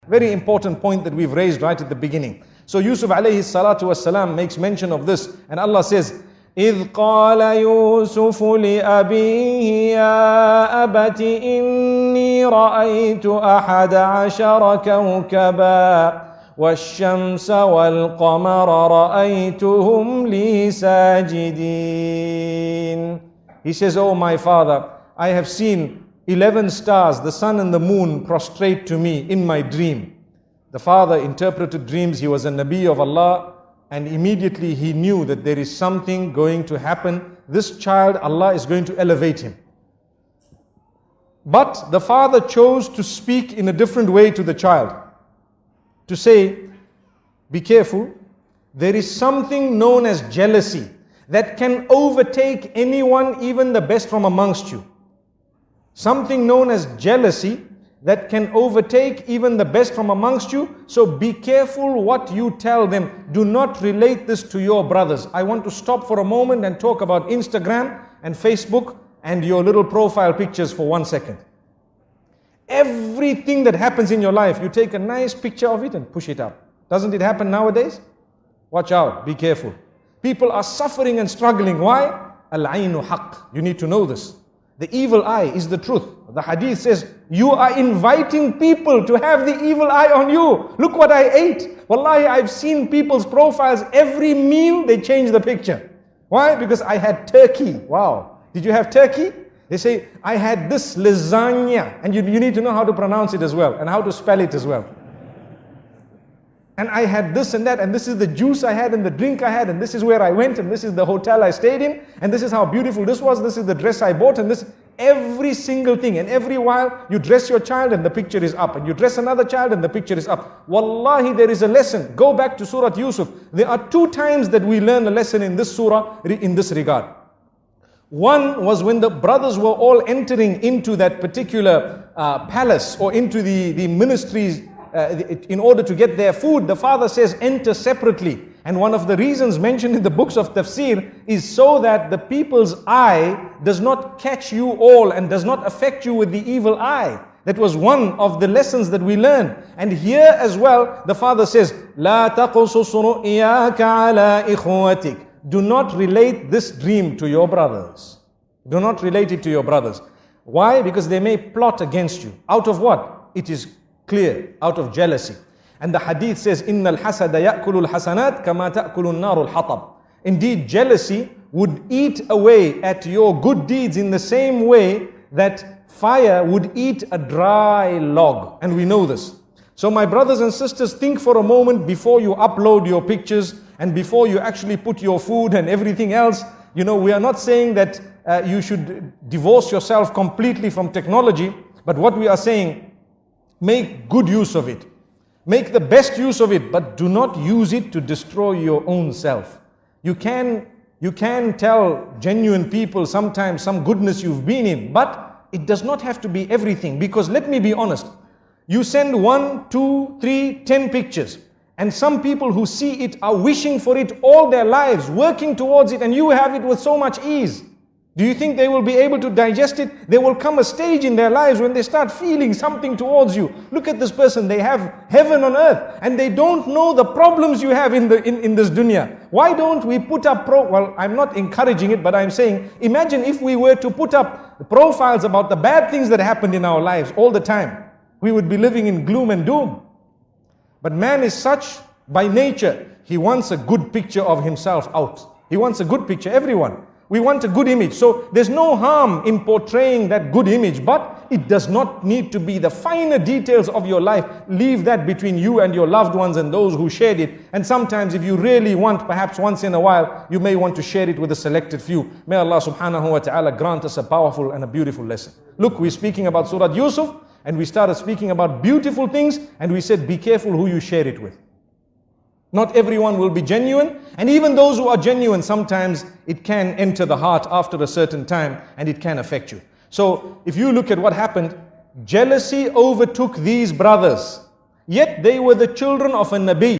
Very important point that we've raised right at the beginning. So Yusuf alayhi salatu wasalam makes mention of this, and Allah says, إِذْ قَالَ يُوسُفُ لِأَبِيهِ يَا أَبَتِ إِنِّي رَأَيْتُ أَحَدَ عَشَرَ كَوْكَبًا وَالشَّمْسَ وَالْقَمَرَ رَأَيْتُهُمْ لِي سَاجِدِينَ. He says, oh my father, I have seen 11 stars, the sun and the moon, prostrate to me in my dream. The father interpreted dreams. He was a Nabi of Allah, and immediately he knew that there is something going to happen. This child, Allah is going to elevate him. But the father chose to speak in a different way to the child. To say, be careful, there is something known as jealousy that can overtake anyone, even the best from amongst you. Something known as jealousy that can overtake even the best from amongst you. So be careful what you tell them. Do not relate this to your brothers. I want to stop for a moment and talk about Instagram and Facebook and your little profile pictures for 1 second. Everything that happens in your life, you take a nice picture of it and push it up. Doesn't it happen nowadays? Watch out, be careful. People are suffering and struggling. Why? Al-aynu haqq. You need to know this. The evil eye is the truth. The hadith says, you are inviting people to have the evil eye on you. Look what I ate. Wallahi, I've seen people's profiles. Every meal, they change the picture. Why? Because I had turkey. Wow. Did you have turkey? They say, I had this lasagna. And you need to know how to pronounce it as well, and how to spell it as well. And I had this and that, and this is the juice I had, and the drink I had, and this is where I went, and this is the hotel I stayed in, and this is how beautiful this was, this is the dress I bought, and this, every single thing. And every while, you dress your child and the picture is up, and you dress another child and the picture is up. Wallahi, there is a lesson. Go back to Surah Yusuf. There are 2 times that we learn a lesson in this surah, in this regard. One was when the brothers were all entering into that particular palace, or into the ministries, in order to get their food. The father says, enter separately. And one of the reasons mentioned in the books of tafsir is so that the people's eye does not catch you all and does not affect you with the evil eye. That was one of the lessons that we learn. And here as well, the father says, لا تقصص رؤياك على إخوتك. Do not relate this dream to your brothers. Do not relate it to your brothers. Why? Because they may plot against you. Out of what? It is clear, out of jealousy. And the hadith says, إِنَّ الْحَسَدَ يَأْكُلُ الْحَسَنَاتِ كَمَا تَأْكُلُ النَّارُ الْحَطَبِ. Indeed, jealousy would eat away at your good deeds in the same way that fire would eat a dry log. And we know this. So my brothers and sisters, think for a moment before you upload your pictures and before you actually put your food and everything else. You know, we are not saying that you should divorce yourself completely from technology, but what we are saying, make good use of it. Make the best use of it, but do not use it to destroy your own self. You can tell genuine people sometimes some goodness you've been in, but it does not have to be everything. Because let me be honest, you send 1, 2, 3, 10 pictures, and some people who see it are wishing for it all their lives, working towards it, and you have it with so much ease. Do you think they will be able to digest it? There will come a stage in their lives when they start feeling something towards you. Look at this person, they have heaven on earth, and they don't know the problems you have in this dunya. Why don't we put up, well, I'm not encouraging it, but I'm saying, imagine if we were to put up the profiles about the bad things that happened in our lives all the time. We would be living in gloom and doom. But man is such by nature, he wants a good picture of himself out. He wants a good picture, everyone. We want a good image. So there's no harm in portraying that good image, but it does not need to be the finer details of your life. Leave that between you and your loved ones and those who shared it. And sometimes if you really want, perhaps once in a while, you may want to share it with a selected few. May Allah subhanahu wa ta'ala grant us a powerful and a beautiful lesson. Look, we're speaking about Surah Yusuf, and we started speaking about beautiful things, and we said, be careful who you share it with. Not everyone will be genuine, and even those who are genuine, sometimes it can enter the heart after a certain time, and it can affect you. So if you look at what happened, jealousy overtook these brothers, yet they were the children of a Nabi.